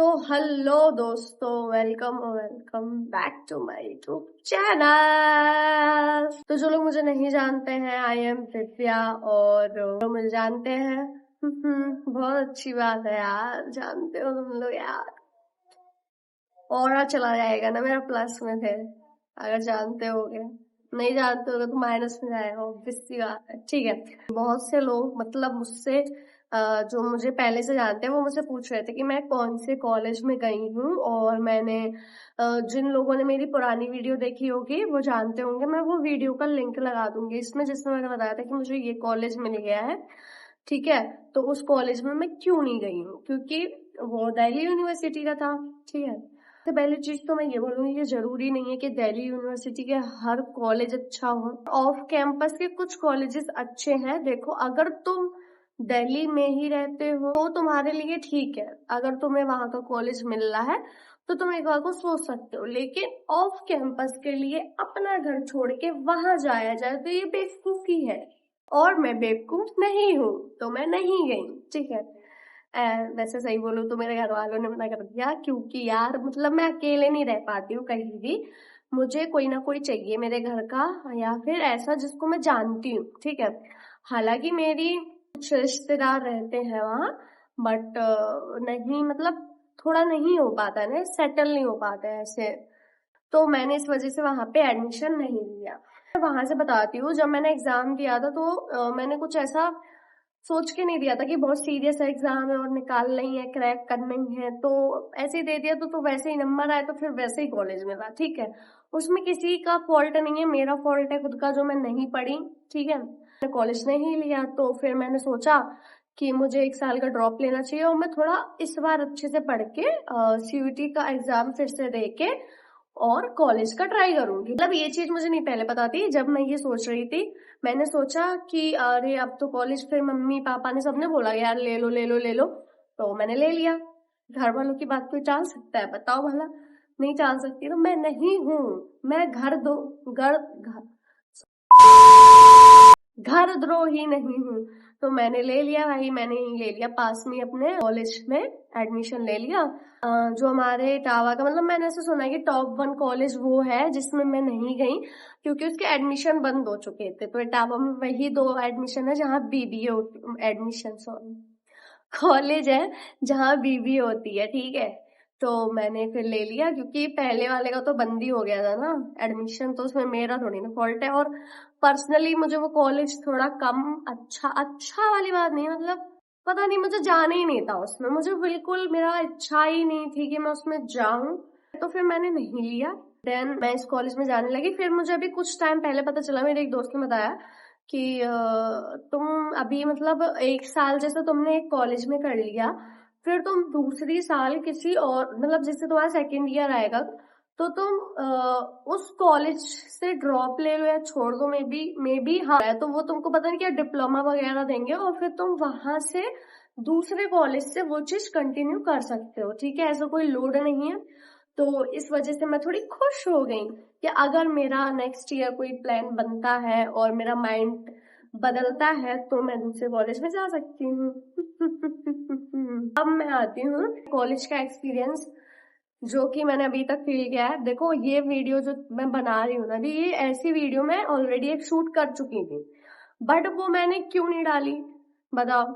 तो हेलो दोस्तों, welcome back to my YouTube channel. तो जो लोग मुझे नहीं जानते हैं, आई एम दिव्या, और जो मुझे जानते हैं बहुत अच्छी बात है यार, जानते हो तुम लोग यार। और चला जाएगा ना मेरा प्लस में, फिर अगर जानते होगे, नहीं जानते होगे तो माइनस में जाएगा, ऑब्वियस सी बात है। ठीक है, बहुत से लोग मतलब मुझसे जो मुझे पहले से जानते हैं वो मुझसे पूछ रहे थे कि मैं कौन से कॉलेज में गई हूँ, और मैंने जिन लोगों ने मेरी पुरानी वीडियो देखी होगी वो जानते होंगे, मैं वो वीडियो का लिंक लगा दूंगी इसमें, जिसमें मैंने बताया था कि मुझे ये कॉलेज मिल गया है। ठीक है, तो उस कॉलेज में मैं क्यों नहीं गई हूँ, क्योंकि वो दिल्ली यूनिवर्सिटी का था। ठीक है, तो पहली चीज तो मैं ये बोलूंगी कि जरूरी नहीं है कि दिल्ली यूनिवर्सिटी के हर कॉलेज अच्छा हो। ऑफ कैंपस के कुछ कॉलेजेस अच्छे हैं। देखो, अगर तुम दिल्ली में ही रहते हो तो तुम्हारे लिए ठीक है, अगर तुम्हें वहां का कॉलेज मिल रहा है तो तुम एक बार को सोच सकते हो, लेकिन ऑफ कैंपस के लिए अपना घर छोड़ के वहां जाया जाए तो ये बेवकूफी है, और मैं बेवकूफ नहीं हूँ तो मैं नहीं गई। ठीक है, वैसे सही बोलूं तो मेरे घर वालों ने मना कर दिया, क्योंकि यार मतलब मैं अकेले नहीं रह पाती हूँ कहीं भी, मुझे कोई ना कोई चाहिए मेरे घर का, या फिर ऐसा जिसको मैं जानती हूँ। ठीक है, हालांकि मेरी कुछ रिश्तेदार रहते हैं वहाँ, बट नहीं मतलब थोड़ा नहीं हो पाता है ना, सेटल नहीं हो पाता है ऐसे, तो मैंने इस वजह से वहां पे एडमिशन नहीं लिया। मैं वहां से बताती हूँ, जब मैंने एग्जाम दिया था तो मैंने कुछ ऐसा सोच के नहीं दिया था कि बहुत सीरियस एग्जाम है और निकालना ही है, क्रैक करना ही है, तो ऐसे ही दे दिया। तो वैसे ही नंबर आए तो फिर वैसे ही कॉलेज में था। ठीक है, उसमें किसी का फॉल्ट नहीं है, मेरा फॉल्ट है खुद का जो मैं नहीं पढ़ी। ठीक है, मैंने कॉलेज नहीं लिया, तो फिर मैंने सोचा कि मुझे 1 साल का ड्रॉप लेना चाहिए, और मैं थोड़ा इस बार अच्छे से पढ़ के सीयूटी का एग्जाम फिर से दे के और कॉलेज का ट्राई करूंगी। मतलब ये चीज मुझे नहीं पहले पता थी, जब मैं ये सोच रही थी मैंने सोचा कि अरे अब तो कॉलेज, फिर मम्मी पापा ने सबने बोला यार ले लो ले लो ले लो, तो मैंने ले लिया। घर वालों की बात कोई टाल सकता है, बताओ भला? नहीं टाल सकती, तो मैं नहीं हूँ, मैं घर द्रोही नहीं हूँ, तो मैंने ले लिया भाई, मैंने ही ले लिया, पास में अपने कॉलेज में एडमिशन ले लिया। जो हमारे इटावा का, मतलब मैंने ऐसे सुना है कि टॉप 1 कॉलेज वो है जिसमें मैं नहीं गई, क्योंकि उसके एडमिशन बंद हो चुके थे। तो इटावा में वही 2 एडमिशन है जहाँ बीबीए एडमिशन, सॉरी, कॉलेज है जहाँ बीबीए होती है। ठीक है, तो मैंने फिर ले लिया, क्योंकि पहले वाले का तो बंद ही हो गया था ना एडमिशन, तो उसमें मेरा थोड़ी ना फॉल्ट है। और पर्सनली मुझे वो कॉलेज थोड़ा कम अच्छा, अच्छा वाली बात नहीं, मतलब पता नहीं, मुझे जाना ही नहीं था उसमें, मुझे बिल्कुल मेरा इच्छा ही नहीं थी कि मैं उसमें जाऊं, तो फिर मैंने नहीं लिया। देन मैं इस कॉलेज में जाने लगी। फिर मुझे अभी कुछ टाइम पहले पता चला, मेरे एक दोस्त ने बताया कि तुम अभी मतलब 1 साल जैसे तुमने एक कॉलेज में कर लिया, फिर तुम दूसरी साल किसी और, मतलब जैसे तुम्हारा सेकेंड ईयर आएगा तो तुम उस कॉलेज से ड्रॉप ले लो या छोड़ दो, मे बी हाँ, तो वो तुमको पता नहीं क्या डिप्लोमा वगैरह देंगे, और फिर तुम वहां से दूसरे कॉलेज से वो चीज कंटिन्यू कर सकते हो। ठीक है, ऐसा कोई लोड नहीं है। तो इस वजह से मैं थोड़ी खुश हो गई कि अगर मेरा नेक्स्ट ईयर कोई प्लान बनता है और मेरा माइंड बदलता है तो मैं दूसरे कॉलेज में जा सकती हूँ। अब मैं आती हूँ कॉलेज का एक्सपीरियंस जो कि मैंने अभी तक फील किया है। देखो, ये वीडियो जो मैं बना रही हूँ ना, ये ऐसी वीडियो मैं ऑलरेडी एक शूट कर चुकी थी, बट वो मैंने क्यों नहीं डाली बताओ?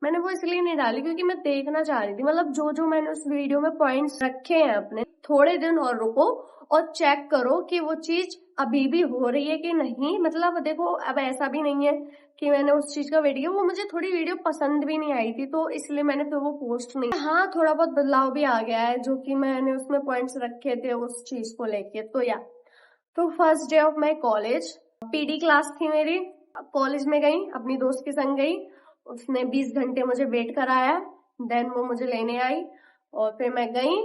मैंने वो इसलिए नहीं डाली क्योंकि मैं देखना चाह रही थी, मतलब जो जो मैंने उस वीडियो में पॉइंट्स रखे हैं अपने, थोड़े दिन और रुको और चेक करो कि वो चीज अभी भी हो रही है कि नहीं। मतलब देखो, अब ऐसा भी नहीं है कि मैंने उस चीज का वेट किया, वो मुझे थोड़ी वीडियो पसंद भी नहीं आई थी, तो इसलिए मैंने फिर वो पोस्ट नहीं। हाँ, थोड़ा बहुत बदलाव भी आ गया है, जो कि मैंने उसमें पॉइंट्स रखे थे उस चीज को लेके। तो first day of my college, PD class थी मेरी, कॉलेज में गई, अपनी दोस्त के संग गई, उसने 20 घंटे मुझे वेट कराया, देन वो मुझे लेने आई, और फिर मैं गई,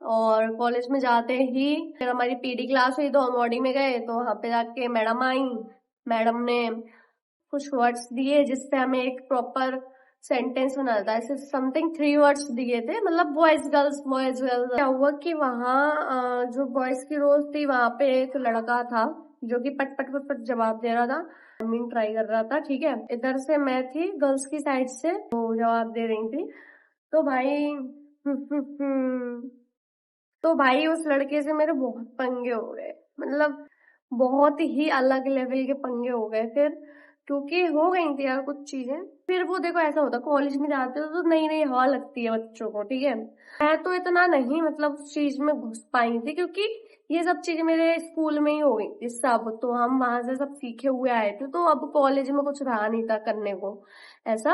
और कॉलेज में जाते ही फिर हमारी पीडी क्लास हुई, तो हम ऑडी में गए, तो वहां पे जाके मैडम आई, मैडम ने कुछ वर्ड्स दिए जिससे हमें एक प्रॉपर सेंटेंस बनाना था, ऐसे समथिंग 3 वर्ड्स दिए थे, मतलब बॉयज गर्ल्स बॉयज गर्ल्स। क्या हुआ कि वहाँ जो बॉयज की रोज थी, वहां पे एक लड़का था जो कि पट पट पट पट जवाब दे रहा था, मीन ट्राई कर रहा था। ठीक है, इधर से मैं थी गर्ल्स की साइड से, तो जवाब दे रही थी, तो भाई तो भाई उस लड़के से मेरे बहुत पंगे हो गए, मतलब बहुत ही अलग लेवल के पंगे हो गए फिर, क्योंकि हो गई थी यार कुछ चीजें। फिर वो देखो ऐसा होता, कॉलेज में जाते हो तो नई नई हवा लगती है बच्चों को, ठीक है। मैं तो इतना नहीं मतलब उस चीज में घुस पाई थी, क्योंकि ये सब चीजें मेरे स्कूल में ही हो गई थी सब, तो हम वहां से सब सीखे हुए आए थे, तो अब कॉलेज में कुछ रहा नहीं था करने को ऐसा।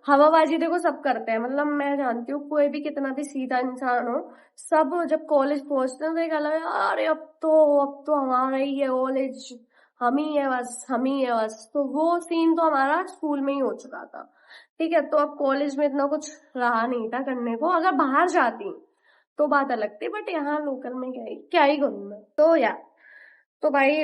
हवाबाजी देखो सब करते हैं, मतलब मैं जानती हूँ कोई भी कितना भी सीधा इंसान हो, सब जब कॉलेज पहुंचते हैं तो एक अलग, अरे अब तो हमारा ही है कॉलेज, हम ही है बस, हम ही है बस। तो वो सीन तो हमारा स्कूल में ही हो चुका था, ठीक है। तो अब कॉलेज में इतना कुछ रहा नहीं था करने को, अगर बाहर जाती तो बात अलग थी, बट यहाँ लोकल में क्या ही करूँ मैं। तो यार, तो भाई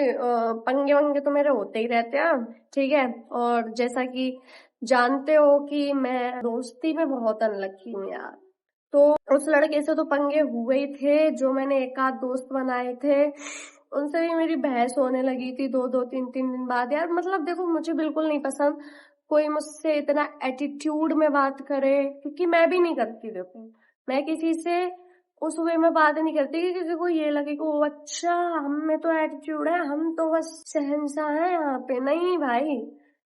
पंगे वंगे तो मेरे होते ही रहते हैं, ठीक है। और जैसा कि जानते हो कि मैं दोस्ती में बहुत अनलकी हूँ यार, तो उस लड़के से तो पंगे हुए ही थे, जो मैंने एक आध दोस्त बनाए थे उनसे भी मेरी बहस होने लगी थी दो दो तीन तीन दिन बाद यार। मतलब देखो मुझे बिल्कुल नहीं पसंद कोई मुझसे इतना एटीट्यूड में बात करे, क्योंकि मैं भी नहीं करती। देखो मैं किसी से उस वे में बात नहीं करती कि किसी को ये लगे कि वो अच्छा हम में तो एटीट्यूड है, हम तो बस शहंशाह हैं यहाँ पे। नहीं भाई,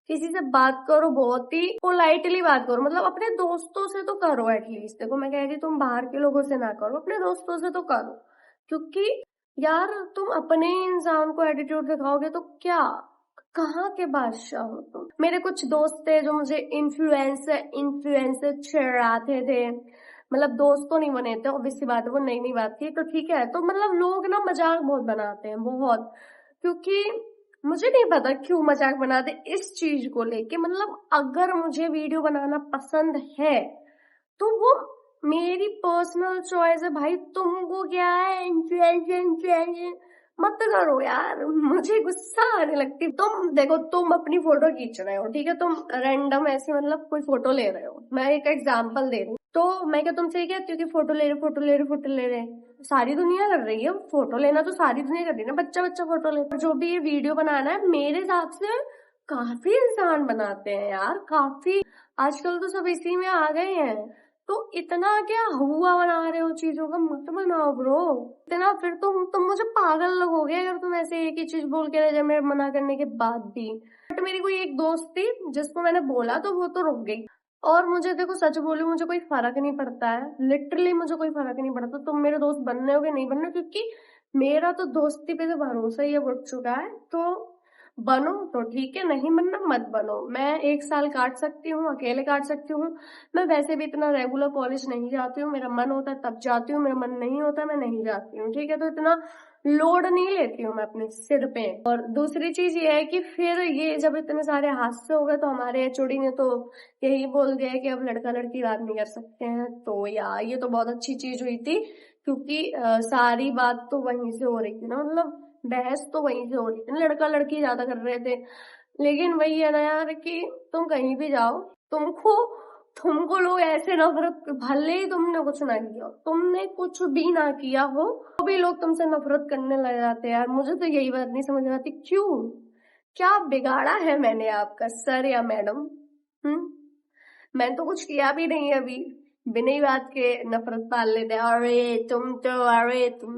किसी से बात करो बहुत ही पोलाइटली बात करो, मतलब अपने दोस्तों से तो करो एटलीस्ट। देखो मैं कह रही तुम बाहर के लोगों से ना करो, अपने दोस्तों से तो करो, क्योंकि यार तुम अपने ही इंसान को एटीट्यूड दिखाओगे तो क्या, कहाँ के बादशाह हो तुम। मेरे कुछ दोस्त थे जो मुझे इन्फ्लुएंसर इन्फ्लुएंसर चिढ़ाते थे, मतलब दोस्त तो नहीं बने थे, ऑब्वियसली बात है वो नई नई बात थी, तो ठीक है। तो मतलब लोग ना मजाक बहुत बनाते हैं बहुत, क्योंकि मुझे नहीं पता क्यों मजाक बनाते इस चीज को लेके। मतलब अगर मुझे वीडियो बनाना पसंद है तो वो मेरी पर्सनल चॉइस है भाई, तुमको क्या है इन्फ्लुएंसर मत करो यार, मुझे गुस्सा आने लगती। तुम देखो तुम अपनी फोटो खींच रहे हो, ठीक है, तुम रैंडम ऐसे मतलब कोई फोटो ले रहे हो, मैं एक एग्जांपल दे रही हूँ, तो मैं क्या तुमसे ये कहती हूँ कि फोटो ले रहे फोटो ले रहे फोटो ले रहे, सारी दुनिया कर रही है फोटो लेना, तो सारी दुनिया कर रही है ना, बच्चा बच्चा फोटो ले। जो भी ये वीडियो बनाना है मेरे हिसाब से काफी इंसान बनाते हैं यार, काफी आजकल तो सब इसी में आ गए हैं। तो इतना क्या हुआ बना रहे हो चीजों का, मत बनाओ ब्रो इतना, फिर तुम मुझे पागल लगोगे अगर तुम ऐसे एक ही चीज बोल के रह जाए मेरे मना करने के बाद भी। बट मेरी कोई एक दोस्त थी जिसको मैंने बोला तो वो तो रुक गई। और मुझे देखो सच बोलूं, मुझे कोई फर्क नहीं पड़ता है, लिटरली मुझे कोई फर्क नहीं पड़ता तुम मेरे दोस्त बनने हो कि नहीं बनने, क्योंकि मेरा तो दोस्ती पे तो भरोसा ही उठ चुका है। तो बनो तो ठीक है, नहीं बनना मत बनो। मैं एक साल काट सकती हूँ, अकेले काट सकती हूँ, मैं वैसे भी इतना रेगुलर कॉलेज नहीं जाती हूँ, मेरा मन होता है तब जाती हूँ, मेरा मन नहीं होता मैं नहीं जाती हूँ, ठीक है। तो इतना लोड नहीं लेती हूँ मैं अपने सिर पे। और दूसरी चीज ये है कि फिर ये जब इतने सारे हादसे हो गए तो हमारे एचओडी ने तो यही बोल दिया कि अब लड़का लड़की बात नहीं कर सकते हैं। तो यार ये तो बहुत अच्छी चीज हुई थी, क्योंकि सारी बात तो वहीं से हो रही थी ना, मतलब बहस तो वहीं से हो रही थी, लड़का लड़की ज्यादा कर रहे थे। लेकिन वही है ना यार कि तुम कहीं भी जाओ, तुमको तुमको लोग ऐसे नफरत, भले ही तुमने कुछ ना किया हो, तुमने कुछ भी ना किया हो तो भी लोग तुमसे नफरत करने लग जाते हैं यार। मुझे तो यही बात नहीं समझ में आती, क्यों, क्या बिगाड़ा है मैंने आपका सर या मैडम? हम्म, मैंने तो कुछ किया भी नहीं है अभी, बिना ही बात के नफरत पाल लेते हैं, अरे तुम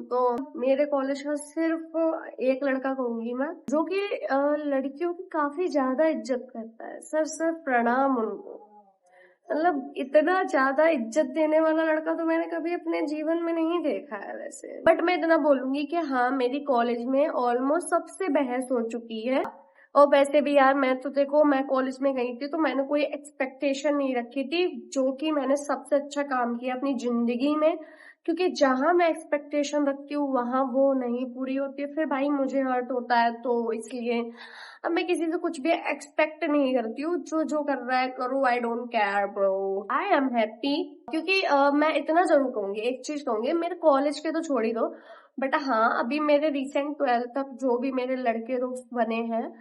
तो। मेरे कॉलेज का सिर्फ एक लड़का कहूंगी मैं, जो कि लड़कियों की काफी ज्यादा इज्जत करता है, सर सर प्रणाम उनको। मतलब इतना ज्यादा इज्जत देने वाला लड़का तो मैंने कभी अपने जीवन में नहीं देखा है वैसे। बट मैं इतना बोलूंगी कि हाँ, मेरी कॉलेज में ऑलमोस्ट सबसे बहस हो चुकी है। और वैसे भी यार मैं तो देखो, मैं कॉलेज में गई थी तो मैंने कोई एक्सपेक्टेशन नहीं रखी थी, जो कि मैंने सबसे अच्छा काम किया अपनी जिंदगी में, क्योंकि जहां मैं एक्सपेक्टेशन रखती हूँ वहां वो नहीं पूरी होती है, फिर भाई मुझे हर्ट होता है। तो इसलिए अब मैं किसी से कुछ भी एक्सपेक्ट नहीं करती हूँ, जो जो कर रहा है करो, I don't care bro, I am happy. क्योंकि मैं इतना जरूर कहूंगी, एक चीज कहूंगी, मेरे कॉलेज के तो छोड़ ही दो, बट हाँ अभी मेरे रिसेंट 12th तक जो भी मेरे लड़के दोस्त बने हैं,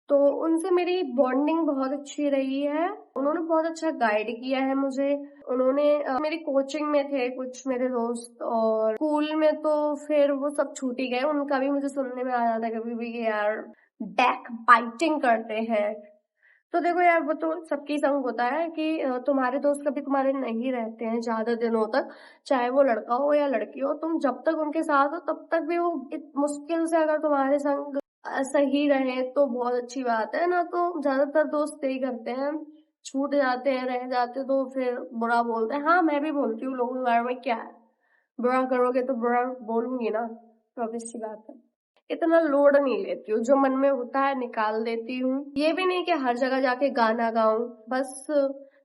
तो उनसे मेरी बॉन्डिंग बहुत अच्छी रही है। उन्होंने बहुत अच्छा गाइड किया है मुझे। उन्होंने मेरी कोचिंग में थे कुछ मेरे दोस्त, और स्कूल में तो फिर वो सब छूट ही गए, उनका भी मुझे सुनने में आ जाता है कभी भी कि यार बैक बाइटिंग करते हैं। तो देखो यार, वो तो सबके संग होता है कि तुम्हारे दोस्त कभी तुम्हारे नहीं रहते हैं ज्यादा दिनों तक, चाहे वो लड़का हो या लड़की हो। तुम जब तक उनके साथ हो तब तक भी वो मुश्किल से अगर तुम्हारे संग सही रहे तो बहुत अच्छी बात है ना। तो ज्यादातर दोस्त यही करते हैं, छूट जाते हैं, रह जाते तो फिर बुरा बोलते हैं। हाँ, मैं भी बोलती हूँ लोगों के बारे में, क्या है, बुरा करोगे तो बुरा बोलूंगी ना, तो obvious सी बात है। इतना लोड नहीं लेती हूँ, जो मन में होता है निकाल देती हूँ। ये भी नहीं कि हर जगह जाके गाना गाऊं, बस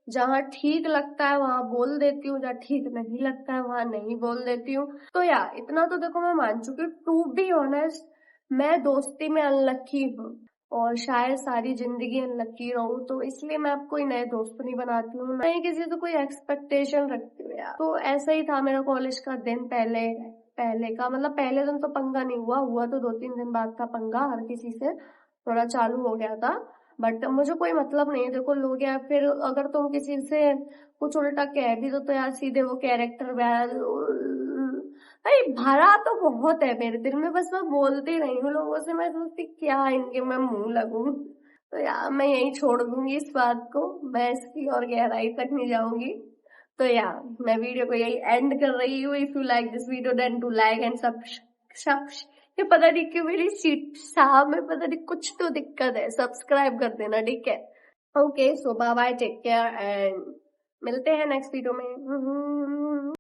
जहाँ ठीक लगता है वहां बोल देती हूँ, जहाँ ठीक नहीं लगता है वहां नहीं बोल देती हूँ। तो यार इतना तो देखो मैं मान चुकी हूँ, टू बी ऑनेस्ट मैं दोस्ती में अनलकी हूँ और शायद सारी जिंदगी अनलकी रहूं। तो इसलिए मैं अब कोई नए दोस्त नहीं बनाती हूँ, मैं किसी से कोई एक्सपेक्टेशन रखती हूँ यार। तो ऐसा ही था मेरा कॉलेज का दिन। पहले पहले का मतलब पहले दिन तो पंगा नहीं हुआ तो 2-3 दिन बाद था पंगा, हर किसी से थोड़ा चालू हो गया था। बट मुझे कोई मतलब नहीं है, देखो लोग यार, फिर अगर तुम किसी से कुछ उल्टा कह भी दो तो यार सीधे वो कैरेक्टर भाई भरा तो बहुत है मेरे दिल में, बस मैं बोलती नहीं हूँ लोगों से। मैं सोचती क्या इनके मैं मुंह लगूं। तो यार मैं यही छोड़ दूंगी इस बात को, मैं इसकी और गहराई तक नहीं जाऊंगी। तो यार मैं वीडियो को यही एंड कर रही हूँ। If you like this video then to like and सब ये पता नहीं क्यों मेरी सीट साहब में पता नहीं कुछ तो दिक्कत है, सब्सक्राइब कर देना, ठीक है। Okay, so bye bye, take care and मिलते हैं नेक्स्ट वीडियो में।